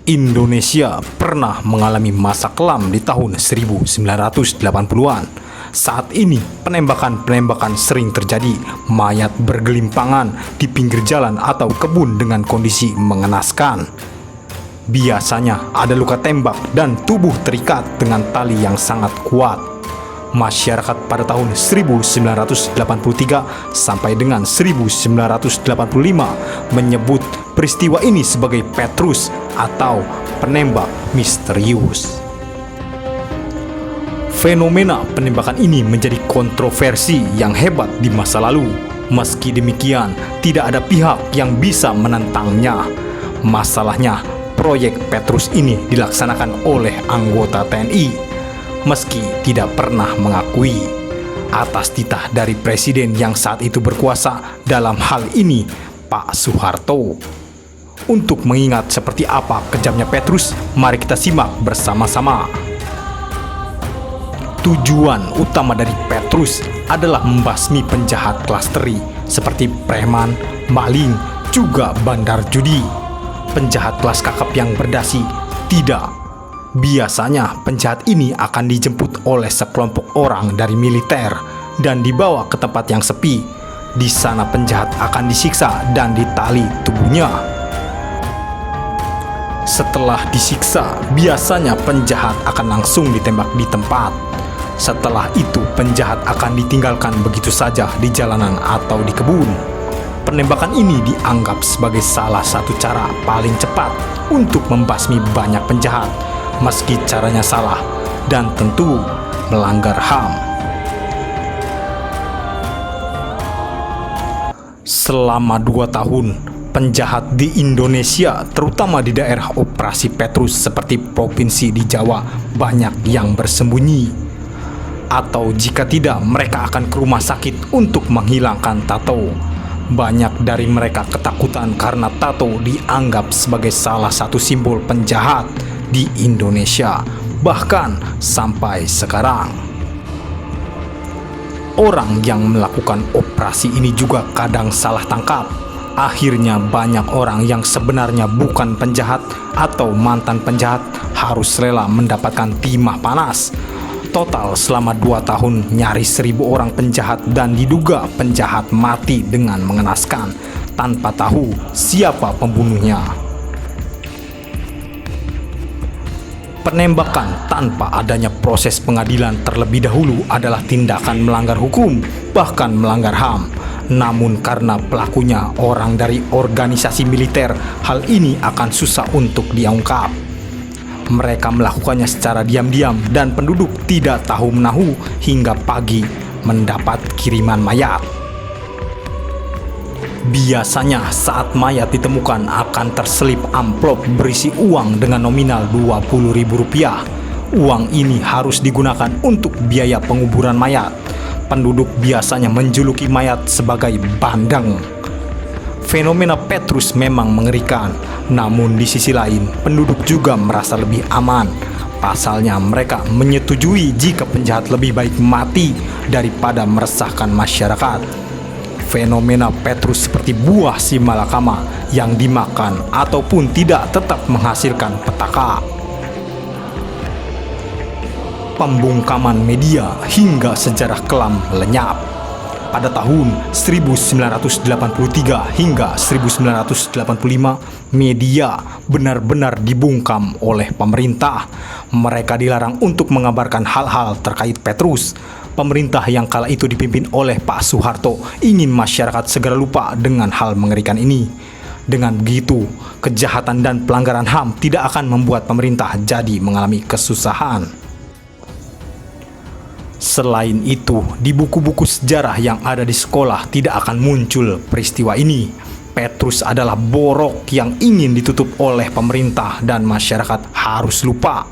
Indonesia pernah mengalami masa kelam di tahun 1980-an. Saat ini, penembakan-penembakan sering terjadi, mayat bergelimpangan di pinggir jalan atau kebun dengan kondisi mengenaskan. Biasanya ada luka tembak dan tubuh terikat dengan tali yang sangat kuat. Masyarakat pada tahun 1983 sampai dengan 1985 menyebut peristiwa ini sebagai Petrus atau penembak misterius. Fenomena penembakan ini menjadi kontroversi yang hebat di masa lalu. Meski demikian, tidak ada pihak yang bisa menentangnya. Masalahnya, proyek Petrus ini dilaksanakan oleh anggota TNI. Meski tidak pernah mengakui, atas titah dari presiden yang saat itu berkuasa dalam hal ini, Pak Soeharto. Untuk mengingat seperti apa kejamnya Petrus, mari kita simak bersama-sama. Tujuan utama dari Petrus adalah membasmi penjahat kelas teri seperti preman, maling, juga bandar judi. Penjahat kelas kakap yang berdasi tidak. Biasanya penjahat ini akan dijemput oleh sekelompok orang dari militer dan dibawa ke tempat yang sepi. Di sana penjahat akan disiksa dan ditali tubuhnya. Setelah disiksa, biasanya penjahat akan langsung ditembak di tempat. Setelah itu, penjahat akan ditinggalkan begitu saja di jalanan atau di kebun. Penembakan ini dianggap sebagai salah satu cara paling cepat untuk membasmi banyak penjahat, meski caranya salah dan tentu melanggar HAM. Selama 2 tahun, penjahat di Indonesia, terutama di daerah operasi Petrus seperti provinsi di Jawa, banyak yang bersembunyi. Atau jika tidak, mereka akan ke rumah sakit untuk menghilangkan tato. Banyak dari mereka ketakutan karena tato dianggap sebagai salah satu simbol penjahat di Indonesia, bahkan sampai sekarang. Orang yang melakukan operasi ini juga kadang salah tangkap. Akhirnya banyak orang yang sebenarnya bukan penjahat atau mantan penjahat harus rela mendapatkan timah panas. Total selama 2 tahun nyaris 1.000 orang penjahat dan diduga penjahat mati dengan mengenaskan tanpa tahu siapa pembunuhnya. Penembakan tanpa adanya proses pengadilan terlebih dahulu adalah tindakan melanggar hukum, bahkan melanggar HAM. Namun karena pelakunya orang dari organisasi militer, hal ini akan susah untuk diungkap. Mereka melakukannya secara diam-diam dan penduduk tidak tahu menahu hingga pagi mendapat kiriman mayat. Biasanya saat mayat ditemukan akan terselip amplop berisi uang dengan nominal Rp20.000. Uang ini harus digunakan untuk biaya penguburan mayat. Penduduk biasanya menjuluki mayat sebagai bandeng. Fenomena Petrus memang mengerikan, namun di sisi lain penduduk juga merasa lebih aman. Pasalnya mereka menyetujui jika penjahat lebih baik mati daripada meresahkan masyarakat. Fenomena Petrus seperti buah si malakama yang dimakan ataupun tidak tetap menghasilkan petaka. Pembungkaman media hingga sejarah kelam lenyap. Pada tahun 1983 hingga 1985, media benar-benar dibungkam oleh pemerintah. Mereka dilarang untuk mengabarkan hal-hal terkait Petrus. Pemerintah yang kala itu dipimpin oleh Pak Soeharto ingin masyarakat segera lupa dengan hal mengerikan ini. Dengan begitu, kejahatan dan pelanggaran HAM tidak akan membuat pemerintah jadi mengalami kesusahan. Selain itu, di buku-buku sejarah yang ada di sekolah tidak akan muncul peristiwa ini. Petrus adalah borok yang ingin ditutup oleh pemerintah dan masyarakat harus lupa.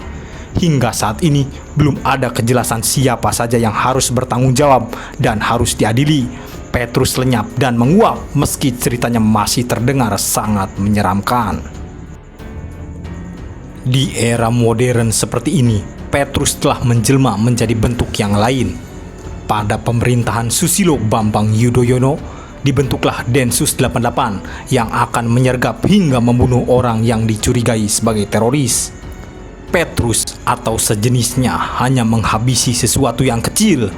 Hingga saat ini, belum ada kejelasan siapa saja yang harus bertanggung jawab dan harus diadili. Petrus lenyap dan menguap meski ceritanya masih terdengar sangat menyeramkan. Di era modern seperti ini, Petrus telah menjelma menjadi bentuk yang lain. Pada pemerintahan Susilo Bambang Yudhoyono, dibentuklah Densus 88 yang akan menyergap hingga membunuh orang yang dicurigai sebagai teroris. Petrus atau sejenisnya hanya menghabisi sesuatu yang kecil,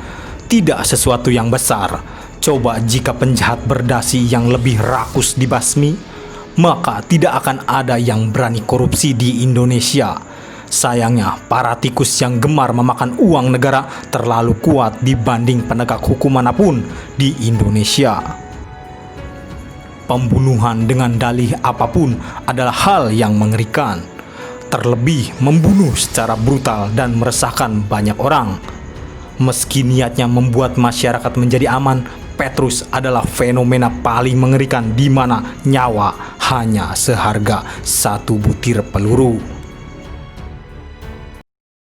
tidak sesuatu yang besar. Coba jika penjahat berdasi yang lebih rakus dibasmi, maka tidak akan ada yang berani korupsi di Indonesia. Sayangnya, para tikus yang gemar memakan uang negara terlalu kuat dibanding penegak hukum manapun di Indonesia. Pembunuhan dengan dalih apapun adalah hal yang mengerikan. Terlebih membunuh secara brutal dan meresahkan banyak orang. Meski niatnya membuat masyarakat menjadi aman, Petrus adalah fenomena paling mengerikan di mana nyawa hanya seharga satu butir peluru.